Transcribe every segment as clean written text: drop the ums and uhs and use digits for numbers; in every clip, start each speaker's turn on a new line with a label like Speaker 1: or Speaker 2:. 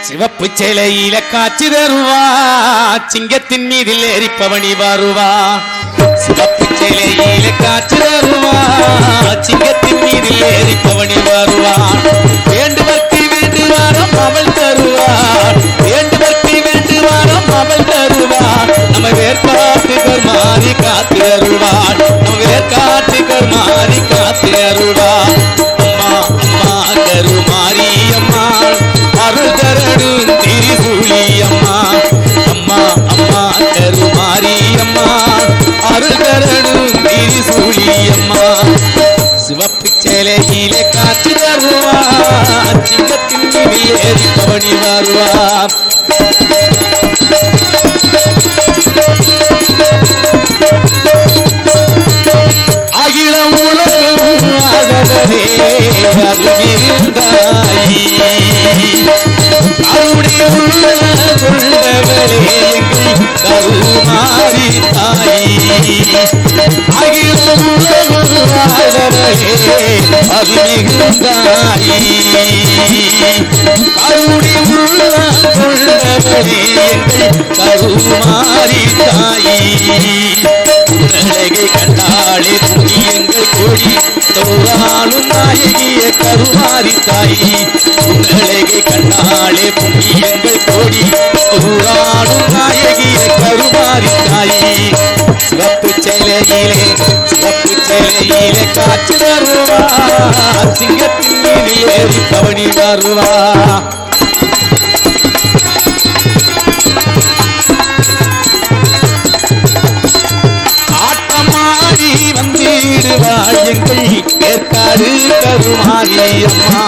Speaker 1: சிவப்பு சேலையில காட்சி தருவா, சிங்கத்தின் மீதில் ஏறிப்பவனி வருவா. சிவப்பு சேலையில காட்சி தருவா, சிங்கத்தின் மீதில் ஏறிப்பவனி வருவா. வேண்டுவர்க்கு வேண்டுவாரம் அவள் தருவா, வேண்டுவர்க்கு வேண்டுவாரம் அவள் தருவா. நம்ம வேற்காட்டுகள் மாறி காத்து அருள்வாள், நம்ம வேற்காட்டுகள் மாறி காத்து அருள்வாள். அம்மா அம்மா கருமாரி அம்மா அருள் தரடும் திரிசூலி அம்மா. அம்மா அம்மா கருமாரி அம்மா அருள் தரடும் திரிசூலி அம்மா. சிவப்பு சேலையிலே காட்சி தருவா, சிங்கத்தின் மீதில் ஏறிப்பவனி வருவா. அகிலம் உலகம் ஆகவே அருள்ந்தாயி, அருடைய உள்ள கொண்டவளே எங்கள் கருமாரி தாயி. அகிலம் உலகம் ஆகவே அருள்ந்தாயி, அருடைய உள்ள கொண்டவளே எங்கள் கருமாரி தாயி. உலகை கண்டாளே புண்ணியங்கள் கோடி தோறாலும் நாயகிய கருமாரி தாயி. உலகை கண்டாளே புண்ணியங்கள் கோடி தோறாலும் நாயகிய கருமாரி தாயி. சிவப்பு சேலையிலே சிவப்பு சேலையிலே காட்சி தருவா, சிங்கத்தின் மீதில் ஏறிப்பவனி வருவா. வந்திடுவாள் எங்கள் ஏற்காடு கருமாரி அம்மா.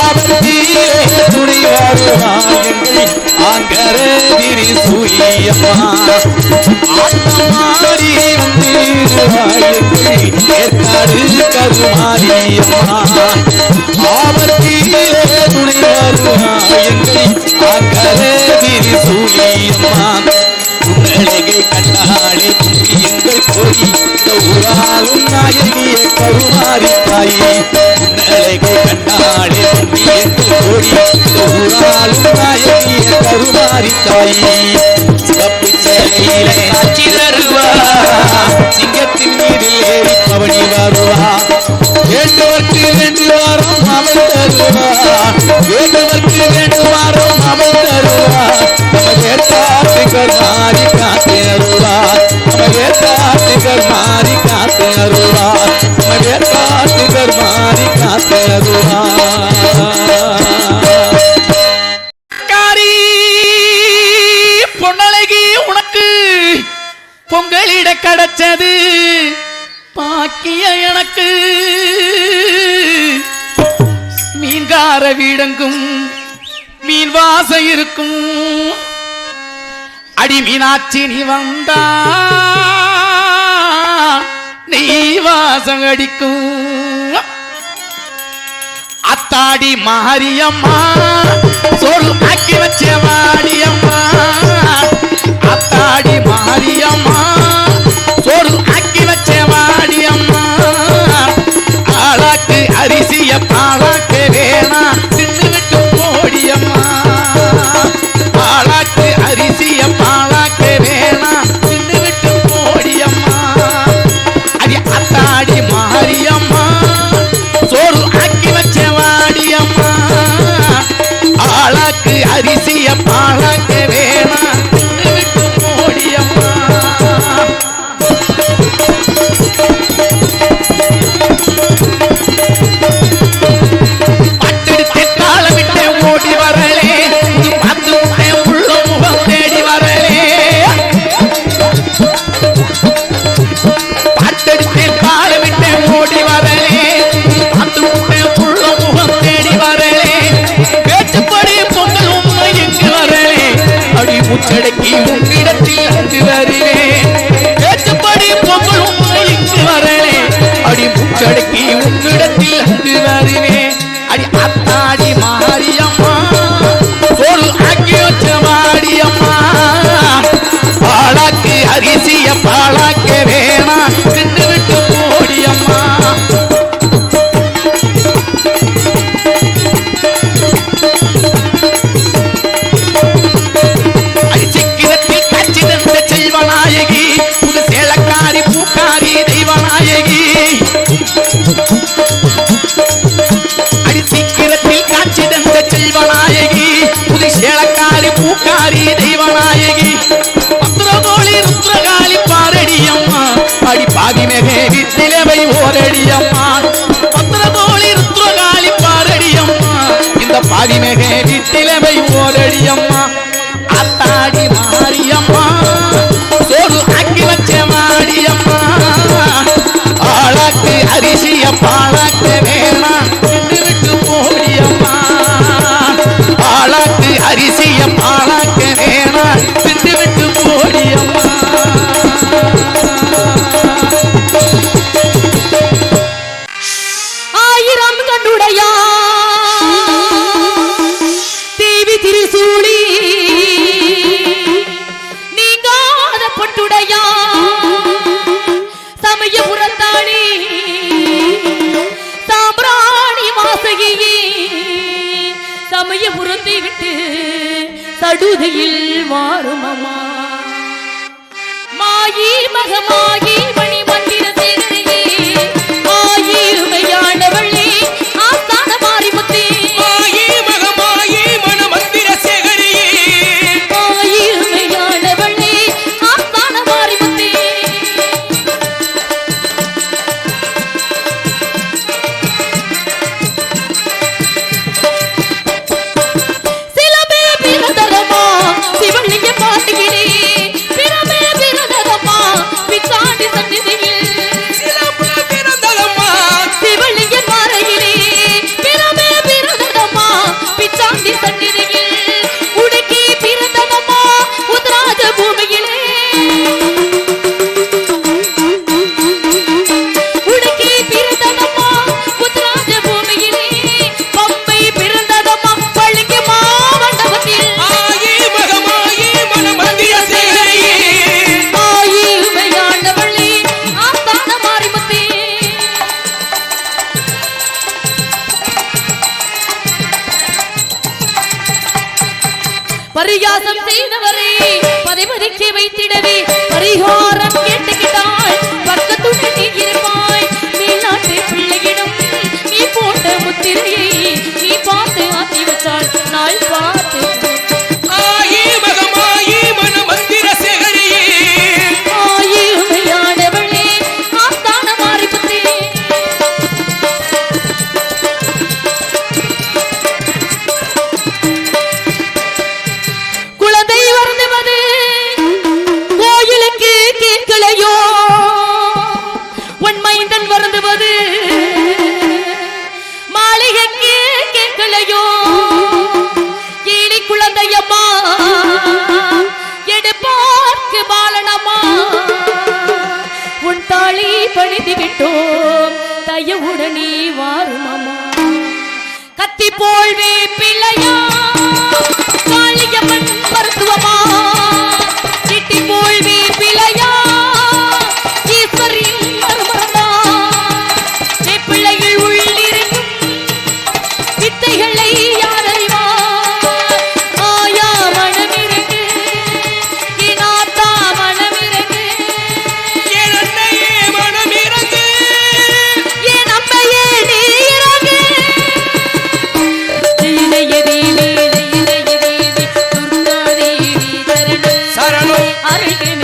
Speaker 1: ஆபத்திலே துணை வருவாள் எங்கள் ஆங்கர திரிசூலி அம்மா. ஆட்டமாடி வந்திடுவாள் எங்கள் ஏற்காடு கருமாரி அம்மா. ஆபத்திலே துணை வருவாள் எங்கள் ஆங்கர திரிசூலி அம்மா. உன்னழகை கண்டாளே புண்ணியங்கள் கோடி ஊராலும் நாயகிய கருமாரி தாயி. உன்னழகை கண்டாளே புண்ணியங்கள் கோடி ஊராலும் நாயகிய கருமாரி தாயி. சிவப்பு சேலையிலே காட்சி தருவா, சிங்கத்தின் மீதில் ஏறிப்பவனி வருவா. வேண்டுவர்க்கு வேண்டுவாரம் அவள் தருவா, வேண்டுவர்க்கு வேண்டுவாரம் அவள் தருவா. நம்ம வேட்டாட்டுகள் மாறி காத்து அருவா, நம்ம வேட்டாட்டுகள் மாறி காத்து அருவா, நம்ம வேட்டாட்டுகள் மாறி காத்து அருவா. காரி பொன்னழகி உனக்கு பொங்கலிட கிடைச்சது பாக்கிய எனக்கு. மீன்கார வீடங்கும் மீன் வாசம் இருக்கும். அடி மீனாட்சி நீ வந்தா நீ வாசம் அடிக்கும். அத்தாடி மாரியம்மா சோறு ஆக்கி வச்ச வாடியம்மா. அத்தாடி மாரியம்மா சோறு ஆக்கி வச்ச வாடியம்மா. ஆளாக்கு அரிசிய பாழாக்க வேணா தின்னு விட்டு போடியம்மா. ஆளாக்கு அரிசிய பாழாக்க வேணா தின்னு விட்டு போடியம்மா. அது அத்தாடி மாரியம்மா சோறு ஆக்கி வச்ச வாடியம்மா. ஆளாக்கு அரிசிய பாழாக்க வேணா தின்னு விட்டு போடியம்மா. முச்சடக்கி உன்னிடத்தில் அங்கு வருவேன், ஏற்றபடி பொங்கலும் இங்கு வரலே. அடி முச்சடக்கி உன்னிடத்தில் அங்கு வருவேன். அடி அத்தாடி மாரியம்மா சோறு ஆக்கி வச்ச மாடியம்மா. பாழாக்கு அரிசிய பாழாக்க வேணா தின்னு விட்டு போடியம்மா. தெய்வநாயகி பத்திரகோளி ருத்ரகாளி பாரடியம்மா அடி பாதிமேகே வித்திலவை ஓரடியம்மா பத்திரகோளி ருத்ரகாளி பாரடியம்மா இந்த பாதிமேகே வித்திலவை ஓரடியம்மா அத்தாடி மாரியம்மா சோறு ஆக்கி வச்ச மாடியம்மா ஆளாக்கு அரிசிய பாழாக்க வேணாம் விட்டு விட்டு போடியம்மா ஆளாக்கு அரிசிய பாழாக்க வேணாம் விட்டு விட்டு போடியம்மா
Speaker 2: ஆயிரம் கண்டுடையா தேவி திருசூழி நீங்காத பொட்டுடையா சமயபுரத்தாளி சாம்பிராணி வாசகியே சமயபுரத்தை விட்டு சடுதையில் மாறுமம்மா மாயி மகமாயி மணி மந்திர சேகரையே ஆயிருமையானவள்ளே ஆஸ்தான மாரிமுத்தே
Speaker 1: மாயி மகமாயி மன மந்திர சேகரியே
Speaker 2: ஆயிருமையானவள்ளே ஆஸ்தான மாரிமுத்தே சிலமே பிறந்தரமா சிவலிங்க பாட்டுகிறே பிறமே பிறந்தரமா பிச்சாண்டி சந்நிதியில்
Speaker 1: சிலம்பு பிறந்ததம்மா
Speaker 2: சிவலிங்க பாறையிலே பிறமே பிறந்ததம்மா பிச்சாண்டி சந்நிதியில் உடுக்கி பிறந்ததம்மா உத்ராஜ பூமியிலே உடுக்கி பிறந்ததம்மா உத்ராஜ பூமியிலே பம்பை பிறந்ததம்மா பள்ளிக்கு மாவண்டவத்தில்
Speaker 1: மாயி மகமாயி மன மந்திர சேகரியே
Speaker 2: ஆயிருமையானவள்ளே ஆஸ்தான மாரிமுத்தே பரியாசம் செய்தவரே பதைபதைக்க வைத்திடவே பரிகாரம் கேட்டுக்கிட்டாய் பக்கத்துடன் நீ இருப்பாய் நீ நாட்டு பிள்ளையிடம் நீ போட்ட முத்திரையை நீ பார்த்து ஆத்தி வச்சால் நாள் பார்த்து
Speaker 1: மாயி மகமாயி மன மந்திர சேகரியே
Speaker 2: ஆயிருமையானவளே ஆஸ்தான மாரிமுத்தே குழந்தை வருந்துவது கோயிலுக்கு கேட்கலையோ உன் மைந்தன் வருந்துவது மாளிகைக்கு கேட்கலையோ ஏழி குழந்தையம்மா எடுப்பார்க்கு பாலனம்மா உன் தாளி பணிந்து விட்டோம் தயவுடனே வாருமம்மா கத்தி போல்வே பிள்ளையா காளியம்மன் மருத்துவமா சிட்டி போல்வே பிள்ளையா ஈஸ்வரின் மருமகனா பிள்ளைகள் உள்ளிருக்கும் வித்தைகளை யார் அறிவார் ஆயா மனமிருக்கு இனாத்தா மனமிருக்கு
Speaker 1: என் அன்னையே மனமிறங்கு
Speaker 2: என் அம்மையே நீ இறங்கு ஜெய தேவி துர்கா தேவி சரணம்
Speaker 1: சரணம்
Speaker 2: அருள்கள்